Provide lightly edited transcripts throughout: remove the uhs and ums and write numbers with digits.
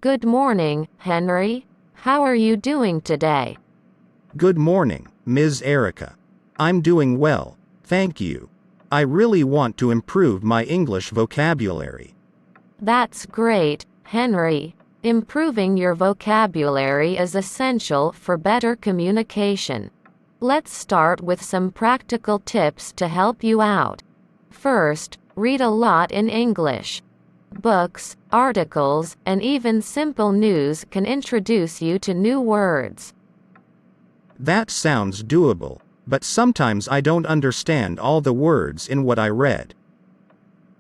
Good morning, Henry. How are you doing today? Good morning, Ms. Erica. I'm doing well, thank you. I really want to improve my English vocabulary. That's great, Henry. Improving your vocabulary is essential for better communication. Let's start with some practical tips to help you out. First, read a lot in English. Books, articles, and even simple news can introduce you to new words. That sounds doable, but sometimes I don't understand all the words in what I read.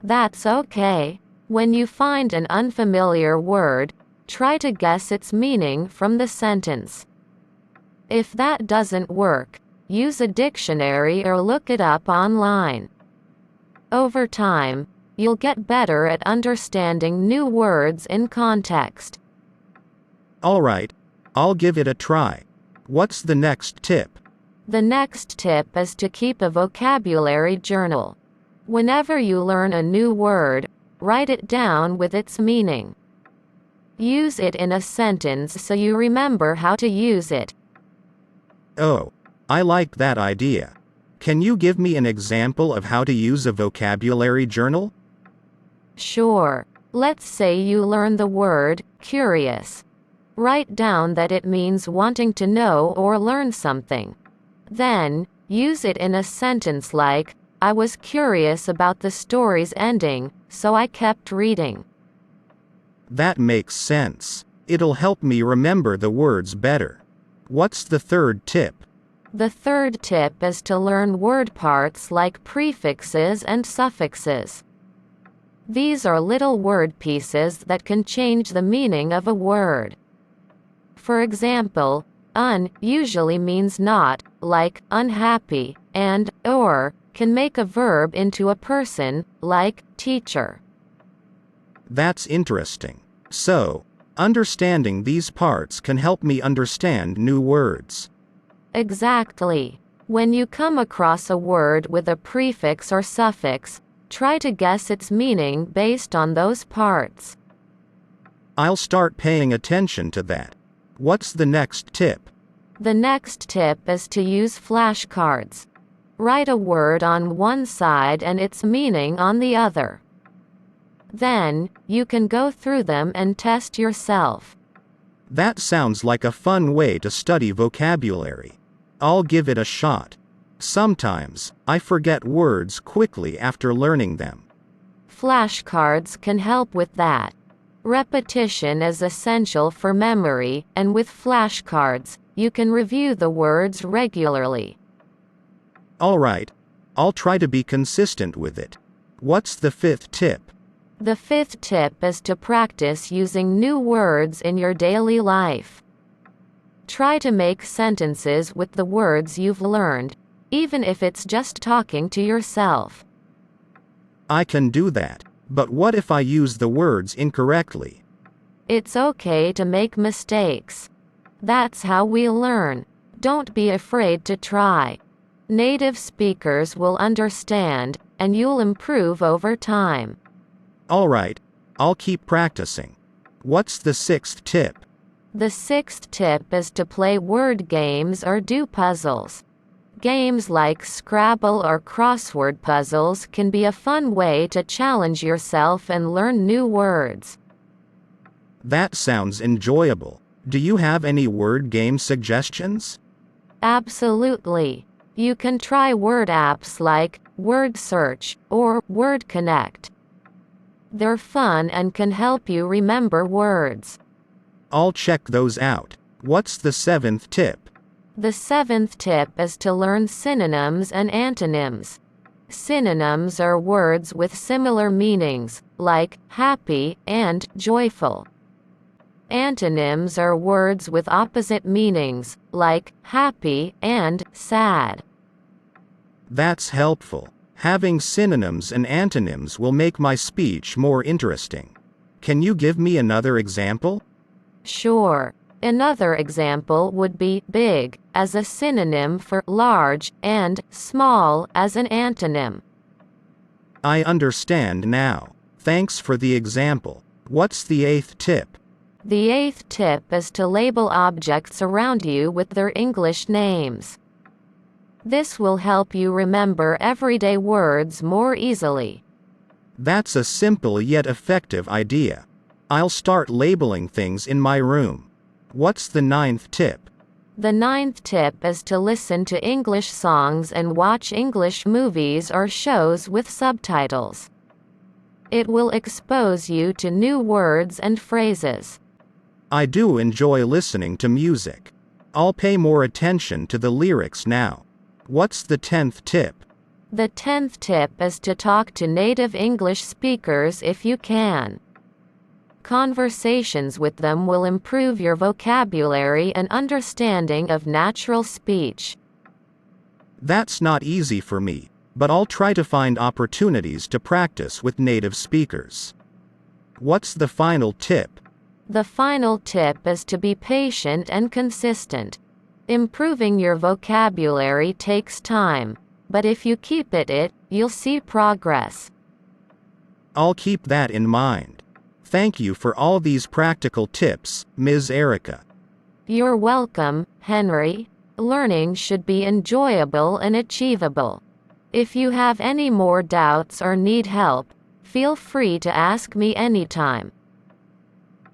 That's okay. When you find an unfamiliar word, try to guess its meaning from the sentence. If that doesn't work, use a dictionary or look it up online. Over time, you'll get better at understanding new words in context. Alright, I'll give it a try. What's the next tip? The next tip is to keep a vocabulary journal. Whenever you learn a new word, write it down with its meaning. Use it in a sentence so you remember how to use it. Oh, I like that idea. Can you give me an example of how to use a vocabulary journal? Sure. Let's say you learn the word curious. Write down that it means wanting to know or learn something. Then, use it in a sentence like, I was curious about the story's ending, so I kept reading. That makes sense. It'll help me remember the words better. What's the third tip? The third tip is to learn word parts like prefixes and suffixes. These are little word pieces that can change the meaning of a word. For example, un usually means not, like unhappy, and or can make a verb into a person, like teacher. That's interesting. So, understanding these parts can help me understand new words. Exactly. When you come across a word with a prefix or suffix, try to guess its meaning based on those parts. I'll start paying attention to that. What's the next tip? The next tip is to use flashcards. Write a word on one side and its meaning on the other. Then, you can go through them and test yourself. That sounds like a fun way to study vocabulary. I'll give it a shot. Sometimes, I forget words quickly after learning them. Flashcards can help with that. Repetition is essential for memory, and with flashcards, you can review the words regularly. Alright, I'll try to be consistent with it. What's the fifth tip? The fifth tip is to practice using new words in your daily life. Try to make sentences with the words you've learned, even if it's just talking to yourself. I can do that, but what if I use the words incorrectly? It's okay to make mistakes. That's how we learn. Don't be afraid to try. Native speakers will understand, and you'll improve over time. Alright, I'll keep practicing. What's the sixth tip? The sixth tip is to play word games or do puzzles. Games like Scrabble or crossword puzzles can be a fun way to challenge yourself and learn new words. That sounds enjoyable. Do you have any word game suggestions? Absolutely. You can try word apps like Word Search or Word Connect. They're fun and can help you remember words. I'll check those out. What's the seventh tip? The seventh tip is to learn synonyms and antonyms. Synonyms are words with similar meanings, like happy and joyful. Antonyms are words with opposite meanings, like happy and sad. That's helpful. Having synonyms and antonyms will make my speech more interesting. Can you give me another example? Sure. Another example would be big as a synonym for large and small as an antonym. I understand now. Thanks for the example. What's the eighth tip? The 8th tip is to label objects around you with their English names. This will help you remember everyday words more easily. That's a simple yet effective idea. I'll start labeling things in my room. What's the 9th tip? The 9th tip is to listen to English songs and watch English movies or shows with subtitles. It will expose you to new words and phrases. I do enjoy listening to music. I'll pay more attention to the lyrics now. What's the 10th tip? The 10th tip is to talk to native English speakers if you can. Conversations with them will improve your vocabulary and understanding of natural speech. That's not easy for me, but I'll try to find opportunities to practice with native speakers. What's the final tip? The final tip is to be patient and consistent. Improving your vocabulary takes time, but if you keep at it, you'll see progress. I'll keep that in mind. Thank you for all these practical tips, Ms. Erica. You're welcome, Henry. Learning should be enjoyable and achievable. If you have any more doubts or need help, feel free to ask me anytime.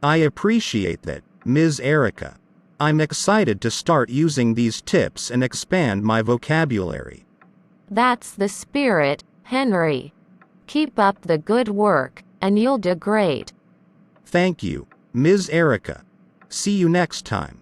I appreciate that, Ms. Erica. I'm excited to start using these tips and expand my vocabulary. That's the spirit, Henry. Keep up the good work, and you'll do great. Thank you, Ms. Erica. See you next time.